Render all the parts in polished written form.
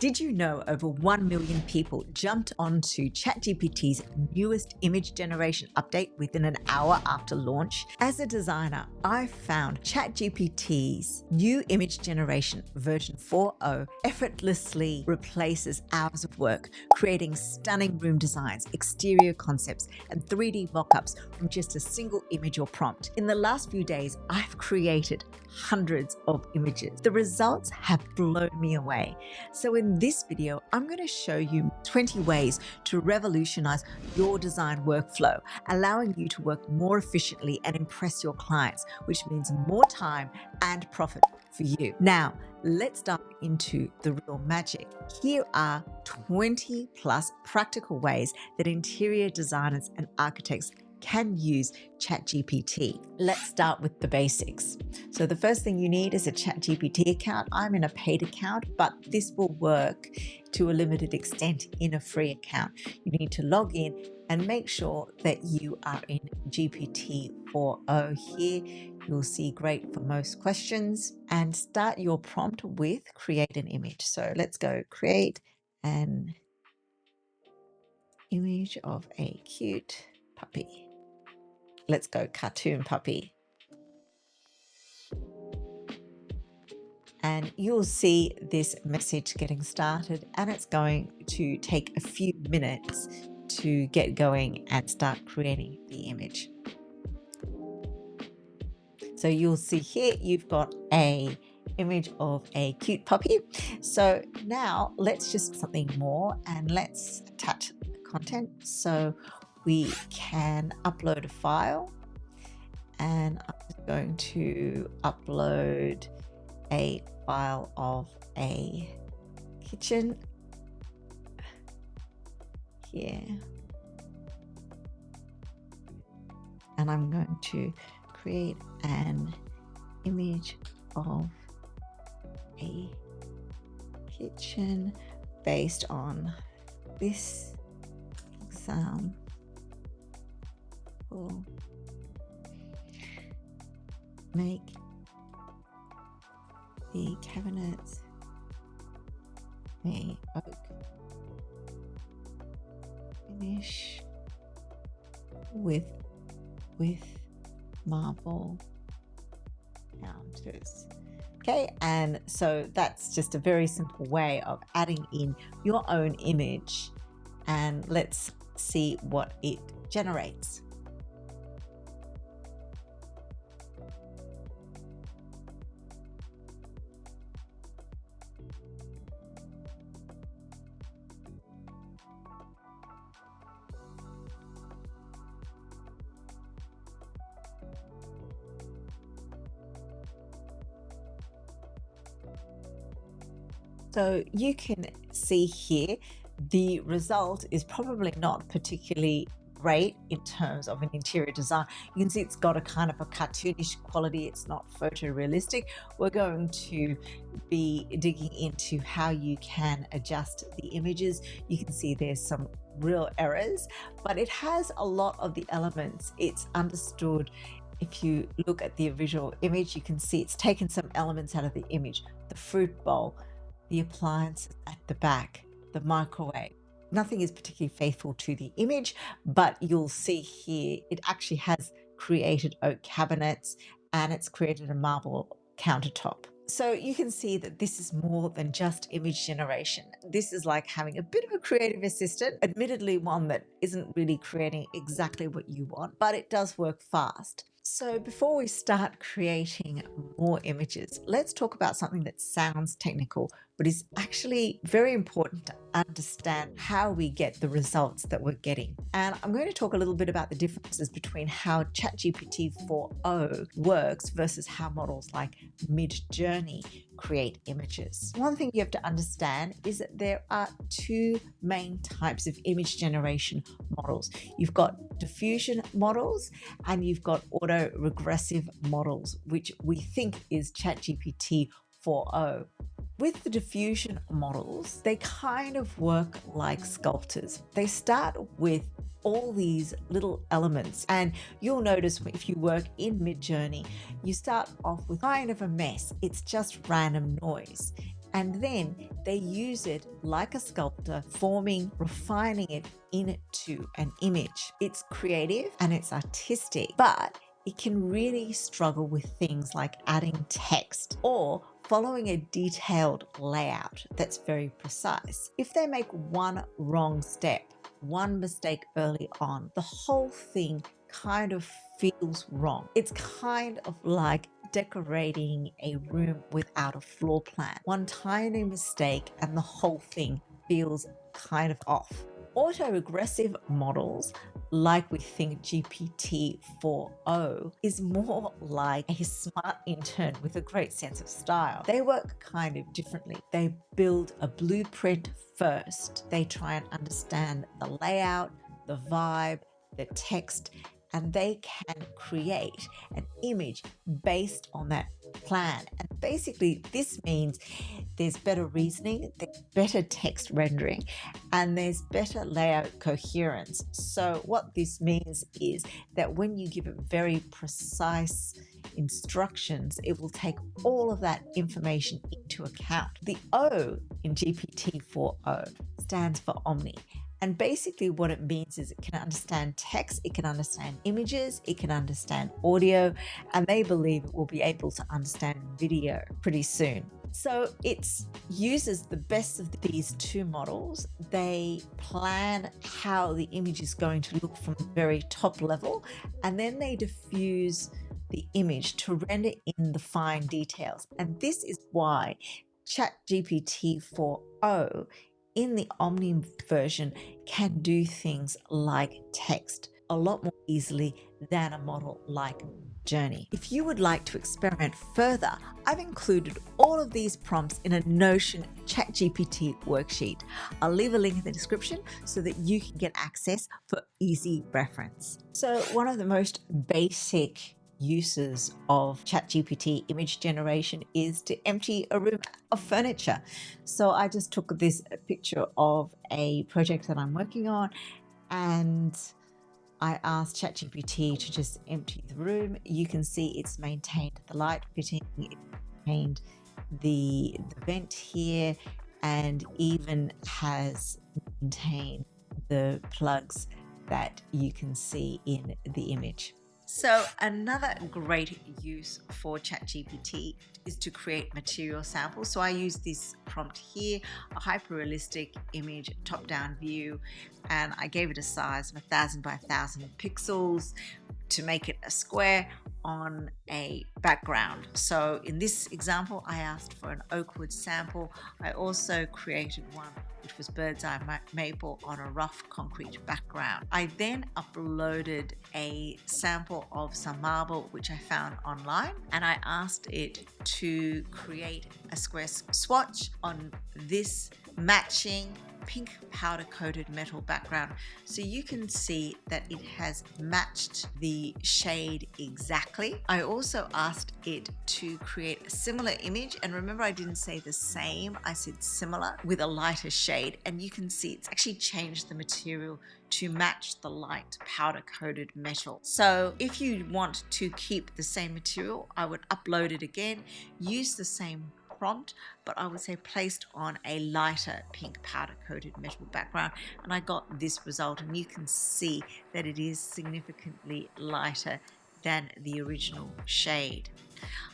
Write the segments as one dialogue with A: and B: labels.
A: Did you know over 1 million people jumped onto ChatGPT's newest image generation update within an hour after launch? As a designer, I found ChatGPT's new image generation version 4.0 effortlessly replaces hours of work, creating stunning room designs, exterior concepts, and 3D mockups from just a single image or prompt. In the last few days, I've created hundreds of images. The results have blown me away. So in this video, I'm going to show you 20 ways to revolutionize your design workflow, allowing you to work more efficiently and impress your clients, which means more time and profit for you. Now, let's dive into the real magic. Here are 20 plus practical ways that interior designers and architects can use ChatGPT. Let's start with the basics. So the first thing you need is a ChatGPT account. I'm in a paid account, but this will work to a limited extent in a free account. You need to log in and make sure that you are in GPT 4.0 here. You'll see great for most questions, and start your prompt with create an image. So let's go create an image of a cute puppy. Let's go cartoon puppy. And you'll see this message getting started, and it's going to take a few minutes to get going and start creating the image. So you'll see here you've got a image of a cute puppy. So now let's just something more and let's attach the content. So we can upload a file, and I'm just going to upload a file of a kitchen here, and I'm going to create an image of a kitchen based on this example. Make the cabinets a oak finish with marble counters. Okay, and so that's just a very simple way of adding in your own image, and let's see what it generates. So you can see here, the result is probably not particularly great in terms of an interior design. You can see it's got a kind of a cartoonish quality. It's not photorealistic. We're going to be digging into how you can adjust the images. You can see there's some real errors, but it has a lot of the elements. It's understood. If you look at the visual image, you can see it's taken some elements out of the image. The fruit bowl, the appliances at the back, the microwave. Nothing is particularly faithful to the image, but you'll see here it actually has created oak cabinets, and it's created a marble countertop. So you can see that this is more than just image generation. This is like having a bit of a creative assistant, admittedly one that isn't really creating exactly what you want, but it does work fast. So before we start creating more images, let's talk about something that sounds technical, but is actually very important to understand how we get the results that we're getting. And I'm going to talk a little bit about the differences between how ChatGPT 4.0 works versus how models like MidJourney create images. One thing you have to understand is that there are two main types of image generation models. You've got diffusion models and you've got auto-regressive models, which we think is ChatGPT 4.0. With the diffusion models, they kind of work like sculptors. They start with all these little elements, and you'll notice if you work in MidJourney, you start off with kind of a mess. It's just random noise. And then they use it like a sculptor, forming, refining it into an image. It's creative and it's artistic, but it can really struggle with things like adding text or following a detailed layout that's very precise. If they make one wrong step, one mistake early on, the whole thing kind of feels wrong. It's kind of like decorating a room without a floor plan. One tiny mistake and the whole thing feels kind of off. Autoregressive models, like we think GPT-4o, is more like a smart intern with a great sense of style. They work kind of differently. They build a blueprint first. They try and understand the layout, the vibe, the text, and they can create an image based on that plan. And basically, this means there's better reasoning, there's better text rendering, and there's better layout coherence. So what this means is that when you give it very precise instructions, it will take all of that information into account. The O in GPT-4o stands for Omni. And basically what it means is it can understand text, it can understand images, it can understand audio, and they believe it will be able to understand video pretty soon. So it uses the best of these two models. They plan how the image is going to look from the very top level, and then they diffuse the image to render in the fine details. And this is why ChatGPT-4o in the Omni version can do things like text a lot more easily than a model like MidJourney. If you would like to experiment further, I've included all of these prompts in a Notion ChatGPT worksheet. I'll leave a link in the description so that you can get access for easy reference. So one of the most basic uses of ChatGPT image generation is to empty a room of furniture. So I just took this picture of a project that I'm working on, and I asked ChatGPT to just empty the room. You can see it's maintained the light fitting, it maintained the vent here, and even has maintained the plugs that you can see in the image. So another great use for ChatGPT is to create material samples. So I use this prompt here, a hyper-realistic image top-down view, and I gave it a size of 1000 by 1000 pixels to make it a square on a background. So in this example, I asked for an oak wood sample. I also created one which was bird's eye maple on a rough concrete background. I then uploaded a sample of some marble which I found online, and I asked it to create a square swatch on this matching pink powder coated metal background. So you can see that it has matched the shade exactly. I also asked it to create a similar image, and remember I didn't say the same, I said similar, with a lighter shade, and you can see it's actually changed the material to match the light powder coated metal. So if you want to keep the same material, I would upload it again, use the same prompt, but I would say placed on a lighter pink powder coated metal background, and I got this result, and you can see that it is significantly lighter than the original shade.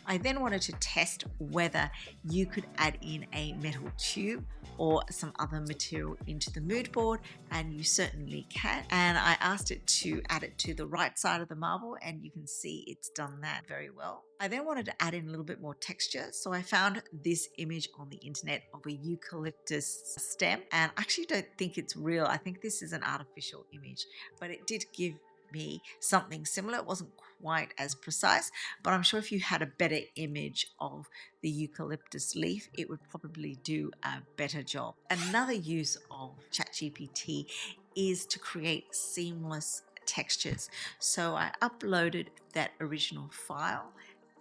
A: I then wanted to test whether you could add in a metal tube or some other material into the mood board, and you certainly can. And I asked it to add it to the right side of the marble, and you can see it's done that very well. I then wanted to add in a little bit more texture, so I found this image on the internet of a eucalyptus stem, and I actually don't think it's real. I think this is an artificial image, but it did give me something similar. It wasn't quite as precise, but I'm sure if you had a better image of the eucalyptus leaf, it would probably do a better job. Another use of ChatGPT is to create seamless textures. So I uploaded that original file,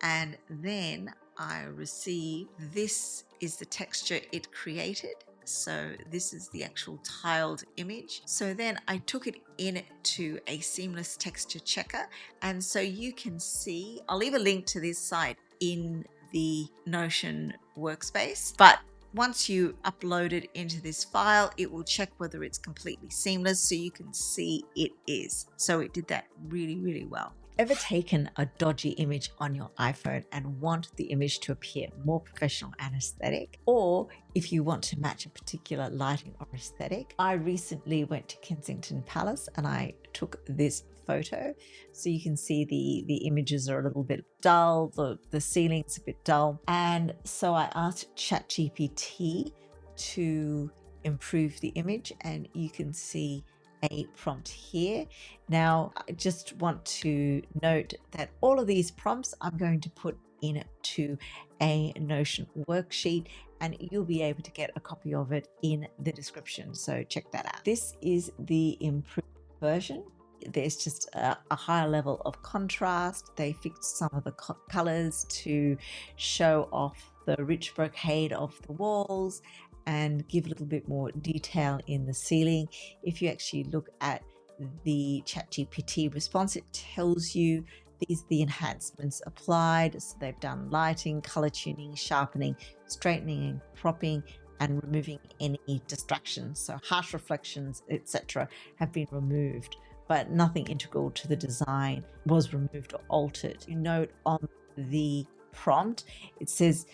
A: and then I received, this is the texture it created. So this is the actual tiled image. So then I took it into a seamless texture checker, and so you can see, I'll leave a link to this site in the Notion workspace, but Once you upload it into this file, it will check whether it's completely seamless, so you can see it is. So it did that really, really well. Ever taken a dodgy image on your iPhone and want the image to appear more professional and aesthetic? Or if you want to match a particular lighting or aesthetic? I recently went to Kensington Palace and I took this photo. So you can see the images are a little bit dull, the ceiling's a bit dull. And so I asked ChatGPT to improve the image, and you can see a prompt here. Now, I just want to note that all of these prompts I'm going to put into a Notion worksheet, and you'll be able to get a copy of it in the description. So check that out. This is the improved version. There's just a higher level of contrast. They fixed some of the colors to show off the rich brocade of the walls and give a little bit more detail in the ceiling. If you actually look at the ChatGPT response, it tells you these are the enhancements applied. So they've done lighting, color tuning, sharpening, straightening and cropping, and removing any distractions. So harsh reflections, etc., have been removed, but nothing integral to the design was removed or altered. You note on the prompt, it says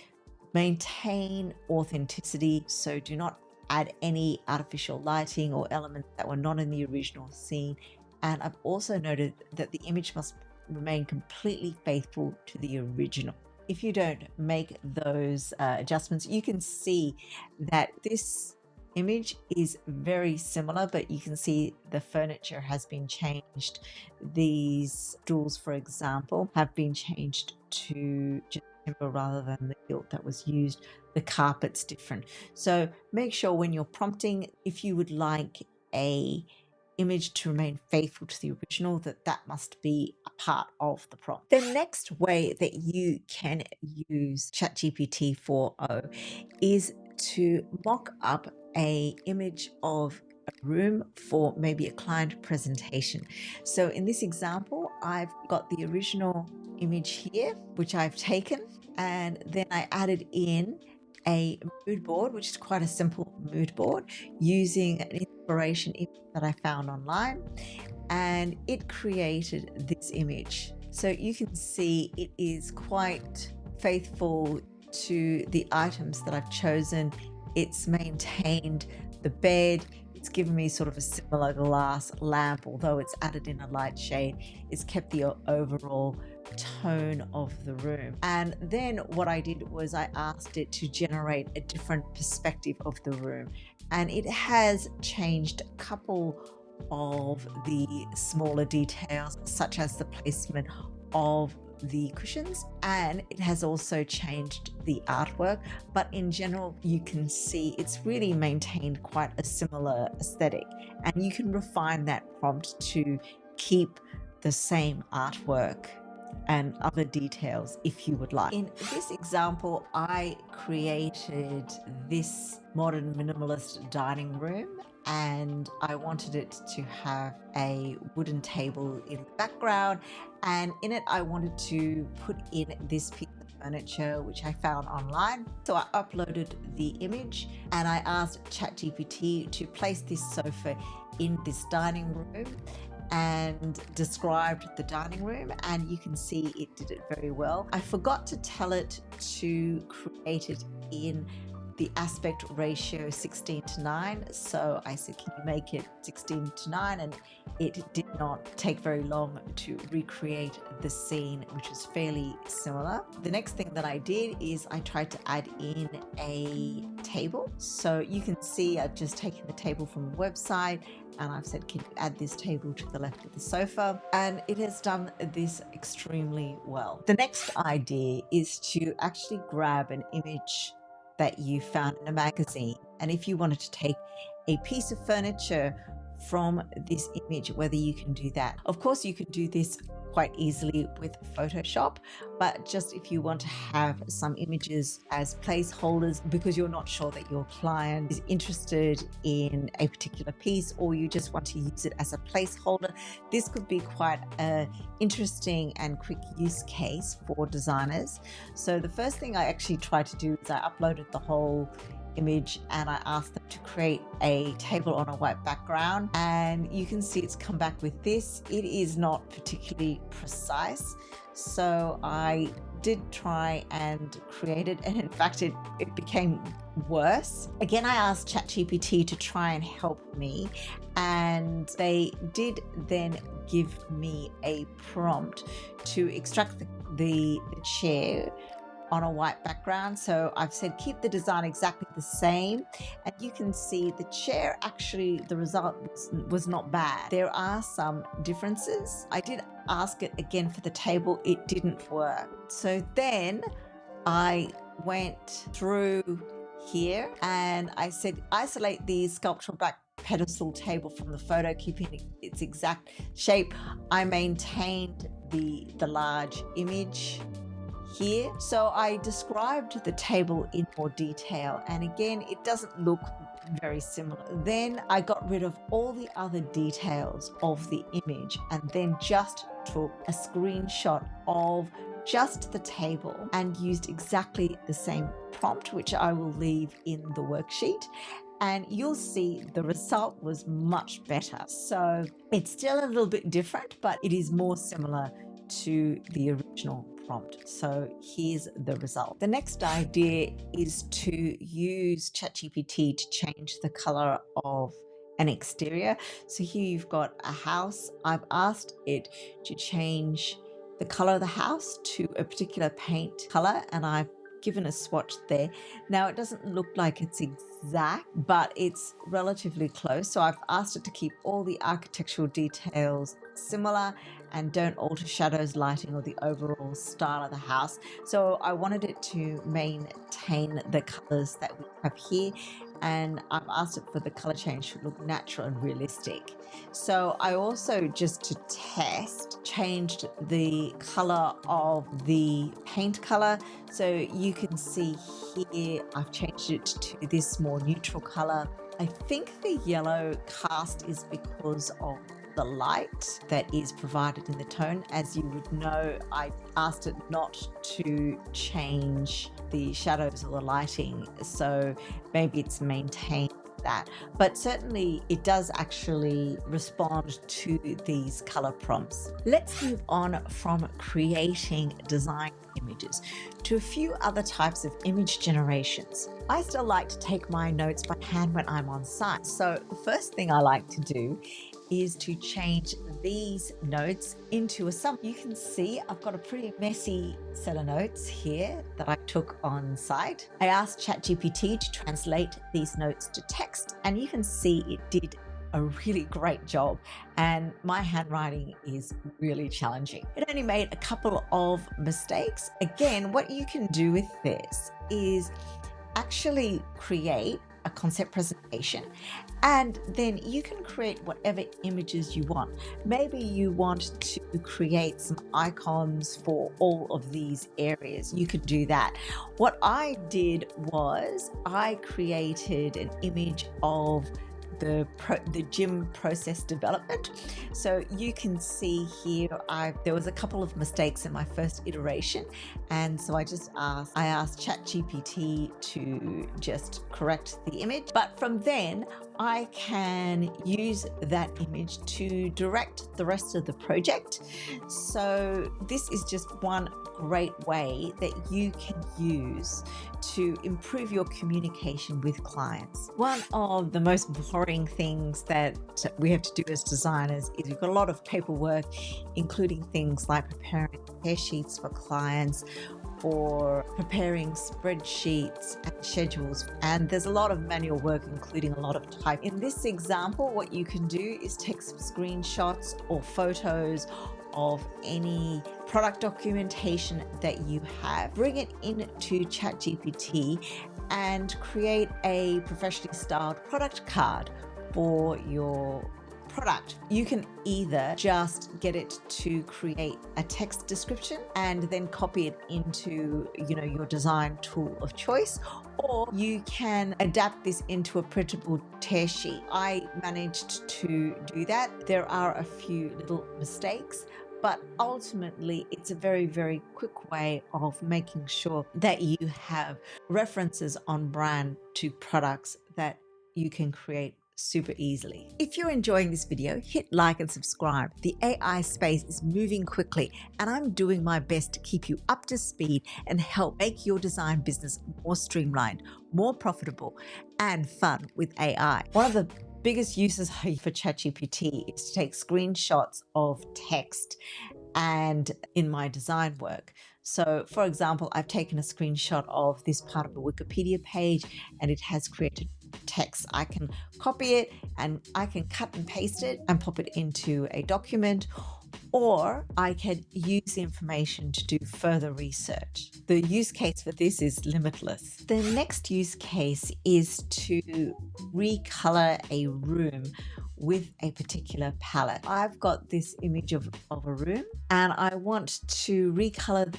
A: maintain authenticity, so do not add any artificial lighting or elements that were not in the original scene. And I've also noted that the image must remain completely faithful to the original. If you don't make those adjustments, you can see that this image is very similar, but you can see the furniture has been changed. These stools, for example, have been changed to just timber rather than the gilt that was used. The carpet's different. So make sure when you're prompting, if you would like a image to remain faithful to the original, that must be a part of the prompt. The next way that you can use ChatGPT 4o is to mock up a image of a room for maybe a client presentation. So in this example, I've got the original image here, which I've taken, and then I added in a mood board, which is quite a simple mood board, using an inspiration image that I found online, and it created this image. So you can see it is quite faithful to the items that I've chosen. It's maintained the bed. It's given me sort of a similar glass lamp, although it's added in a light shade. It's kept the overall tone of the room. And then what I did was I asked it to generate a different perspective of the room, and it has changed a couple of the smaller details, such as the placement of the cushions, and it has also changed the artwork, but in general you can see it's really maintained quite a similar aesthetic, and you can refine that prompt to keep the same artwork and other details if you would like. In this example, I created this modern minimalist dining room, and I wanted it to have a wooden table in the background, and in it I wanted to put in this piece of furniture which I found online. So I uploaded the image and I asked ChatGPT to place this sofa in this dining room and described the dining room, and you can see it did it very well. I forgot to tell it to create it in the aspect ratio 16:9, so I said, can you make it 16:9, and it did not take very long to recreate the scene, which is fairly similar. The next thing that I did is I tried to add in a table. So you can see I've just taken the table from the website and I've said, can you add this table to the left of the sofa? And it has done this extremely well. The next idea is to actually grab an image that you found in a magazine. And if you wanted to take a piece of furniture from this image, whether you can do that. Of course, you can do this quite easily with Photoshop, but just if you want to have some images as placeholders because you're not sure that your client is interested in a particular piece, or you just want to use it as a placeholder, this could be quite an interesting and quick use case for designers. So the first thing I actually tried to do is I uploaded the whole image and I asked them to create a table on a white background, and you can see it's come back with this. It is not particularly precise, so I did try and create it, and in fact it became worse. Again, I asked ChatGPT to try and help me, and they did then give me a prompt to extract the chair on a white background. So I've said keep the design exactly the same, and you can see the chair, actually the result was not bad. There are some differences. I did ask it again for the table, it didn't work. So then I went through here and I said isolate the sculptural back pedestal table from the photo, keeping its exact shape. I maintained the large image here. So I described the table in more detail, and again it doesn't look very similar. Then I got rid of all the other details of the image and then just took a screenshot of just the table and used exactly the same prompt, which I will leave in the worksheet, and you'll see the result was much better. So it's still a little bit different, but it is more similar to the original prompt. So here's the result. The next idea is to use ChatGPT to change the color of an exterior. So here you've got a house. I've asked it to change the color of the house to a particular paint color, and I've given a swatch there. Now it doesn't look like it's exact, but it's relatively close. So I've asked it to keep all the architectural details similar and don't alter shadows, lighting, or the overall style of the house. So I wanted it to maintain the colors that we have here, and I've asked it for the color change to look natural and realistic. So I also, just to test, changed the color of the paint color. So you can see here I've changed it to this more neutral color. I think the yellow cast is because of the light that is provided in the tone. As you would know, I asked it not to change the shadows or the lighting, so maybe it's maintained that, but certainly it does actually respond to these color prompts. Let's move on from creating design images to a few other types of image generations. I still like to take my notes by hand when I'm on site. So the first thing I like to do is to change these notes into a summary. You can see I've got a pretty messy set of notes here that I took on site. I asked ChatGPT to translate these notes to text, and you can see it did a really great job, and my handwriting is really challenging. It only made a couple of mistakes. Again, what you can do with this is actually create a concept presentation, and then you can create whatever images you want. Maybe you want to create some icons for all of these areas. You could do that. What I did was I created an image of the gym process development. So you can see here there was a couple of mistakes in my first iteration, and so I asked ChatGPT to just correct the image. But from then I can use that image to direct the rest of the project. So this is just one great way that you can use to improve your communication with clients. One of the most boring things that we have to do as designers is we've got a lot of paperwork, including things like preparing tear sheets for clients, or preparing spreadsheets and schedules, and there's a lot of manual work, including a lot of type. In this example, what you can do is take some screenshots or photos of any product documentation that you have, bring it into ChatGPT and create a professionally styled product card for your product. You can either just get it to create a text description and then copy it into, your design tool of choice, or you can adapt this into a printable tear sheet. I managed to do that. There are a few little mistakes, but ultimately it's a very, very quick way of making sure that you have references on brand to products that you can create super easily. If you're enjoying this video, hit like and subscribe. The AI space is moving quickly, and I'm doing my best to keep you up to speed and help make your design business more streamlined, more profitable, and fun with AI. One of the biggest uses for ChatGPT is to take screenshots of text and in my design work. So for example, I've taken a screenshot of this part of a Wikipedia page and it has created text. I can copy it and I can cut and paste it and pop it into a document, or I can use the information to do further research. The use case for this is limitless. The next use case is to recolor a room with a particular palette. I've got this image of a room and I want to recolor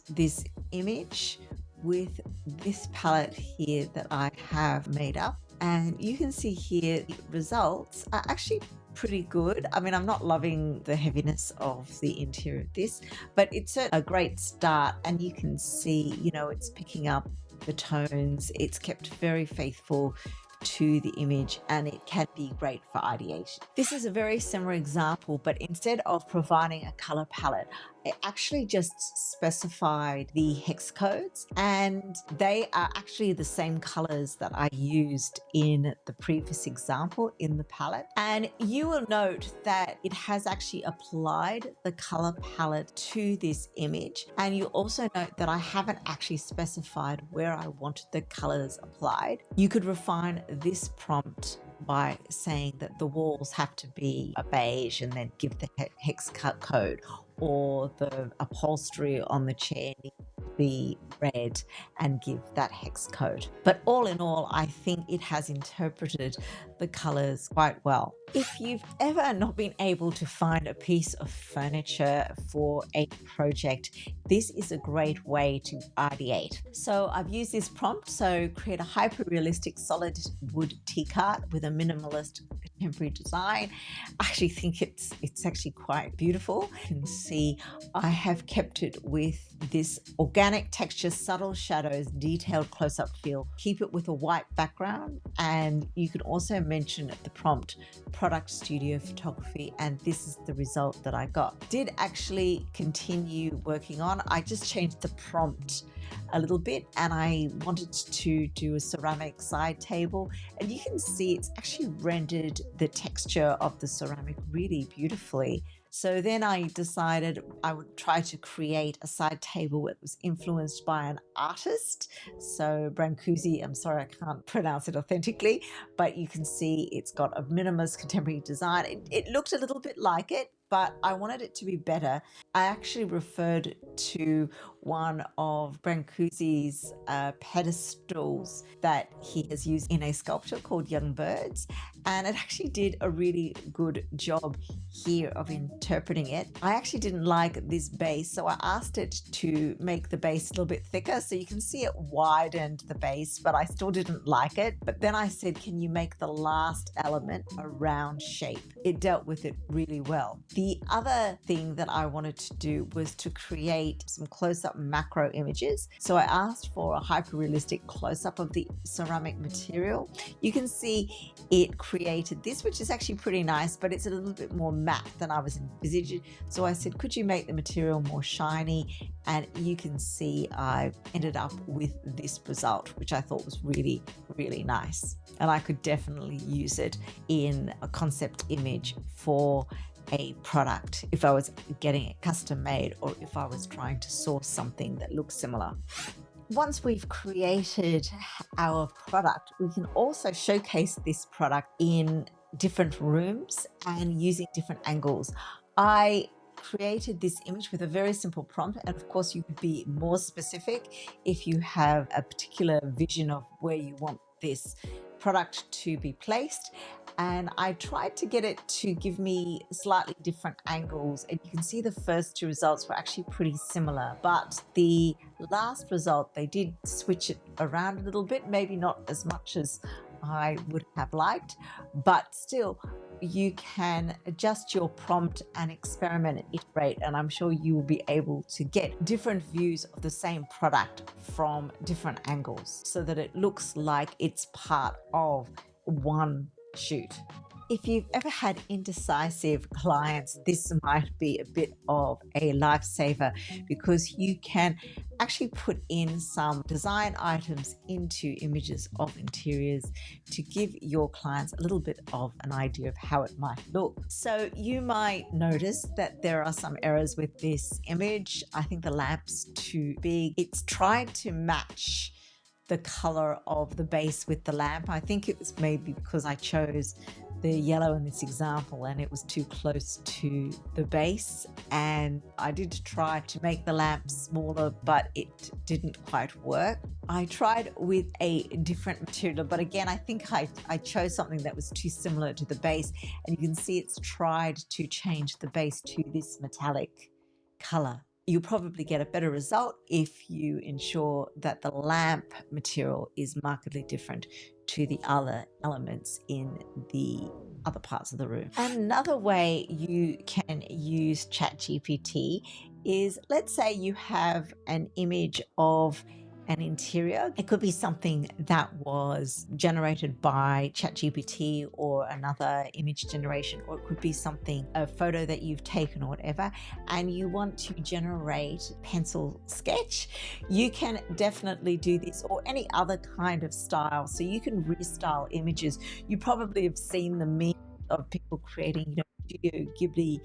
A: this image with this palette here that I have made up. And you can see here the results are actually pretty good. I mean, I'm not loving the heaviness of the interior of this, but it's a great start. And you can see, you know, it's picking up the tones. It's kept very faithful to the image, and it can be great for ideation. This is a very similar example, but instead of providing a color palette, I actually just specified the hex codes, and they are actually the same colors that I used in the previous example in the palette. And you will note that it has actually applied the color palette to this image. And you also note that I haven't actually specified where I wanted the colors applied. You could refine this prompt by saying that the walls have to be a beige and then give the hex code, or the upholstery on the chair needs to be red and give that hex code. But all in all, I think it has interpreted the colors quite well. If you've ever not been able to find a piece of furniture for a project, this is a great way to ideate. So I've used this prompt. So create a hyper-realistic solid wood tea cart with a minimalist contemporary design. I actually think it's actually quite beautiful. You can see I have kept it with this organic texture, subtle shadows, detailed close-up feel. Keep it with a white background, and you can also mention at the prompt product studio photography, and this is the result that I got. Did actually continue working on. I just changed the prompt a little bit, and I wanted to do a ceramic side table, and you can see it's actually rendered the texture of the ceramic really beautifully. So then I decided I would try to create a side table that was influenced by an artist. So Brancusi, I'm sorry, I can't pronounce it authentically, but you can see it's got a minimalist contemporary design. It looked a little bit like it, but I wanted it to be better. I actually referred to one of Brancusi's pedestals that he has used in a sculpture called Young Birds, and it actually did a really good job here of interpreting it. I actually didn't like this base, so I asked it to make the base a little bit thicker, so you can see it widened the base, but I still didn't like it. But then I said, can you make the last element a round shape? It dealt with it really well. The other thing that I wanted to do was to create some close-up macro images. So I asked for a hyper-realistic close-up of the ceramic material. You can see it created this, which is actually pretty nice, but it's a little bit more matte than I was envisaging. So I said, could you make the material more shiny? And you can see I ended up with this result, which I thought was really, really nice. And I could definitely use it in a concept image for a product if I was getting it custom made, or if I was trying to source something that looks similar. Once we've created our product, we can also showcase this product in different rooms and using different angles. I created this image with a very simple prompt, and of course you could be more specific if you have a particular vision of where you want this product to be placed. And I tried to get it to give me slightly different angles, and you can see the first two results were actually pretty similar, but the last result, they did switch it around a little bit, maybe not as much as I would have liked, but still you can adjust your prompt and experiment and iterate, and I'm sure you will be able to get different views of the same product from different angles so that it looks like it's part of one shoot. If you've ever had indecisive clients, this might be a bit of a lifesaver because you can actually put in some design items into images of interiors to give your clients a little bit of an idea of how it might look. So you might notice that there are some errors with this image. I think the lamp's too big. It's tried to match the color of the base with the lamp. I think it was maybe because I chose the yellow in this example and it was too close to the base, and I did try to make the lamp smaller, but it didn't quite work. I tried with a different material, but again, I think I chose something that was too similar to the base, and you can see it's tried to change the base to this metallic color. You'll probably get a better result if you ensure that the lamp material is markedly different to the other elements in the other parts of the room. Another way you can use ChatGPT is, let's say you have an image of an interior. It could be something that was generated by ChatGPT or another image generation, or it could be something, a photo that you've taken or whatever, and you want to generate pencil sketch. You can definitely do this, or any other kind of style. So you can restyle images. You probably have seen the meme of people creating, Studio Ghibli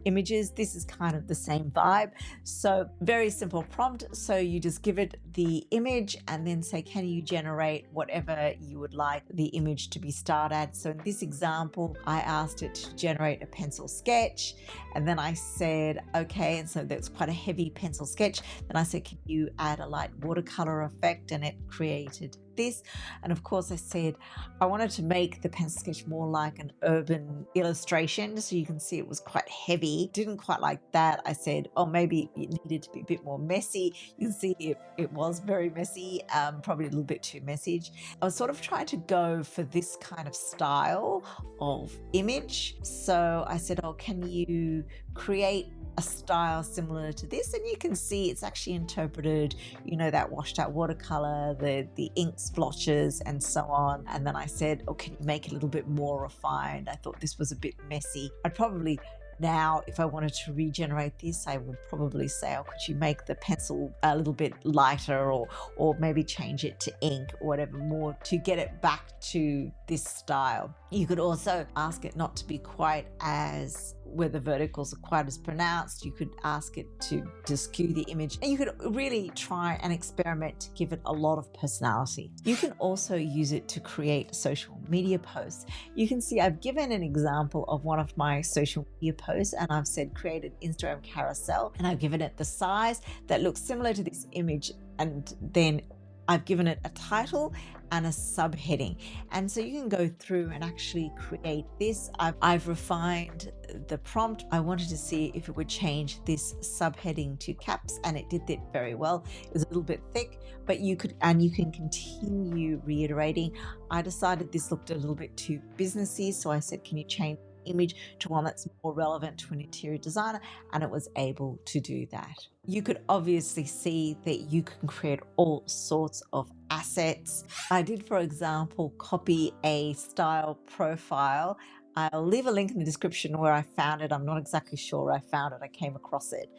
A: images. This is kind of the same vibe. So very simple prompt. So you just give it the image and then say, can you generate whatever you would like the image to be styled at? So in this example, I asked it to generate a pencil sketch, and then I said, okay, and so that's quite a heavy pencil sketch. Then I said, can you add a light watercolor effect? And it created this. And of course I said I wanted to make the pencil sketch more like an urban illustration, so you can see it was quite heavy. Didn't quite like that. I said, oh, maybe it needed to be a bit more messy. You can see it was very messy, probably a little bit too messy. I was sort of trying to go for this kind of style of image. So I said, oh, can you create a style similar to this? And you can see it's actually interpreted, that washed out watercolor, the ink splotches and so on. And then I said, oh, can you make it a little bit more refined? I thought this was a bit messy. I'd probably now, if I wanted to regenerate this, I would probably say, oh, could you make the pencil a little bit lighter, or maybe change it to ink or whatever, more to get it back to this style. You could also ask it not to be quite as, where the verticals are quite as pronounced. You could ask it to skew the image, and you could really try and experiment to give it a lot of personality. You can also use it to create social media posts. You can see I've given an example of one of my social media posts, and I've said create an Instagram carousel, and I've given it the size that looks similar to this image, and then I've given it a title and a subheading. And so you can go through and actually create this. I've refined the prompt. I wanted to see if it would change this subheading to caps, and it did that very well. It was a little bit thick, but you can continue reiterating. I decided this looked a little bit too businessy, so I said, can you change image to one that's more relevant to an interior designer, and it was able to do that. You could obviously see that you can create all sorts of assets. I did, for example, copy a style profile. I'll leave a link in the description where I found it. I'm not exactly sure where I found it. I came across it.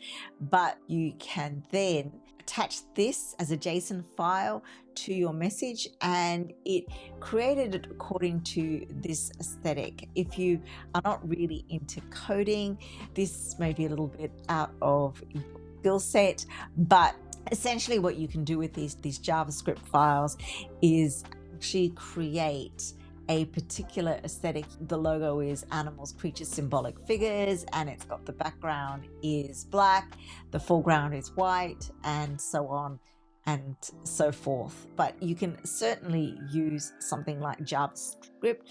A: But you can then attach this as a JSON file to your message, and it created it according to this aesthetic. If you are not really into coding, this may be a little bit out of your skill set, but essentially what you can do with these JavaScript files is actually create a particular aesthetic. The logo is animals, creatures, symbolic figures, and it's got the background is black, the foreground is white, and so on and so forth. But you can certainly use something like JavaScript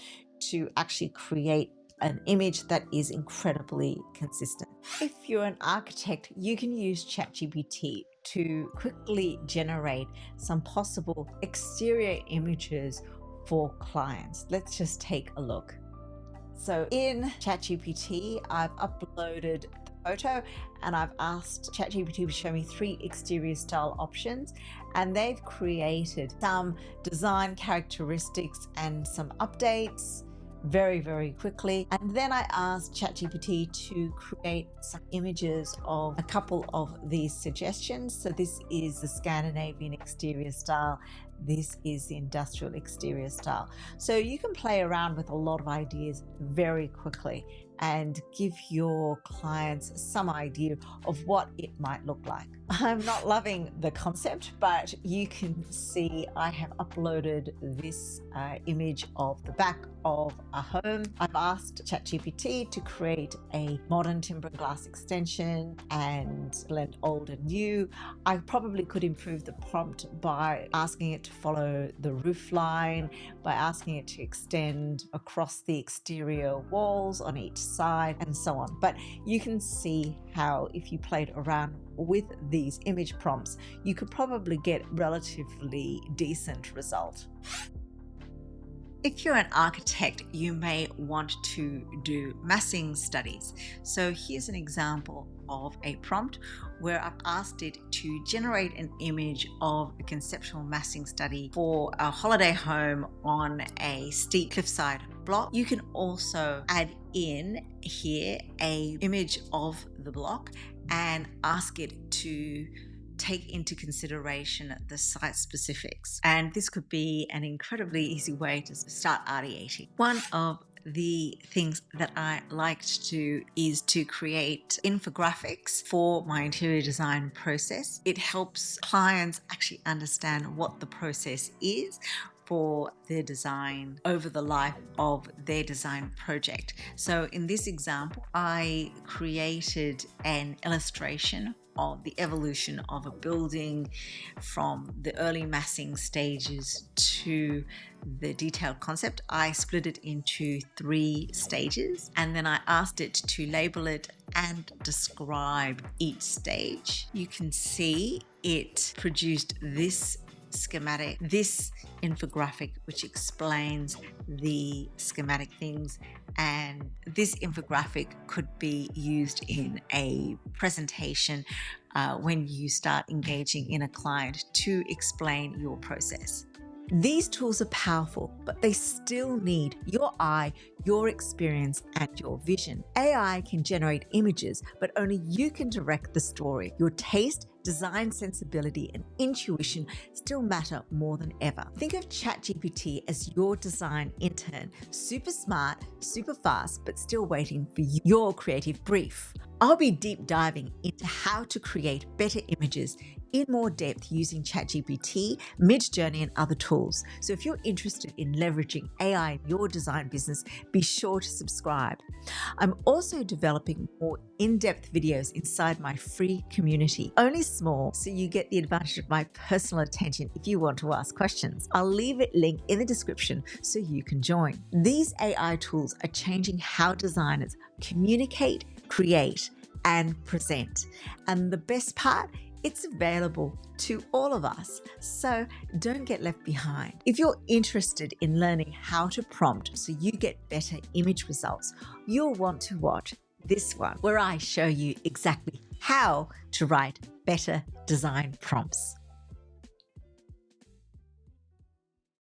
A: to actually create an image that is incredibly consistent. If you're an architect, you can use ChatGPT to quickly generate some possible exterior images for clients. Let's just take a look. So in ChatGPT, I've uploaded the photo and I've asked ChatGPT to show me 3 exterior style options, and they've created some design characteristics and some updates very, very quickly. And then I asked ChatGPT to create some images of a couple of these suggestions. So this is the Scandinavian exterior style. This is the industrial exterior style. So you can play around with a lot of ideas very quickly and give your clients some idea of what it might look like. I'm not loving the concept, but you can see I have uploaded this image of the back of a home. I've asked ChatGPT to create a modern timber and glass extension and blend old and new. I probably could improve the prompt by asking it to follow the roof line, by asking it to extend across the exterior walls on each side, and so on. But you can see how if you played around with these image prompts, you could probably get relatively decent result. If you're an architect, you may want to do massing studies. So here's an example of a prompt where I've asked it to generate an image of a conceptual massing study for a holiday home on a steep cliffside block. You can also add in here an image of the block and ask it to take into consideration the site specifics. And this could be an incredibly easy way to start ideating. One of the things that I like to do is to create infographics for my interior design process. It helps clients actually understand what the process is for their design over the life of their design project. So in this example, I created an illustration of the evolution of a building from the early massing stages to the detailed concept. I split it into 3 stages, and then I asked it to label it and describe each stage. You can see it produced this schematic, this infographic, which explains the schematic things, and this infographic could be used in a presentation when you start engaging in a client to explain your process. These tools are powerful, but they still need your eye, your experience, and your vision. AI can generate images, but only you can direct the story. Your taste, design sensibility, and intuition still matter more than ever. Think of ChatGPT as your design intern, super smart, super fast, but still waiting for your creative brief. I'll be deep diving into how to create better images in more depth using ChatGPT, MidJourney, and other tools. So if you're interested in leveraging AI in your design business, be sure to subscribe. I'm also developing more in-depth videos inside my free community, only small, so you get the advantage of my personal attention if you want to ask questions. I'll leave a link in the description so you can join. These AI tools are changing how designers communicate, create, and present. And the best part, it's available to all of us, so don't get left behind. If you're interested in learning how to prompt so you get better image results, you'll want to watch this one, where I show you exactly how to write better design prompts.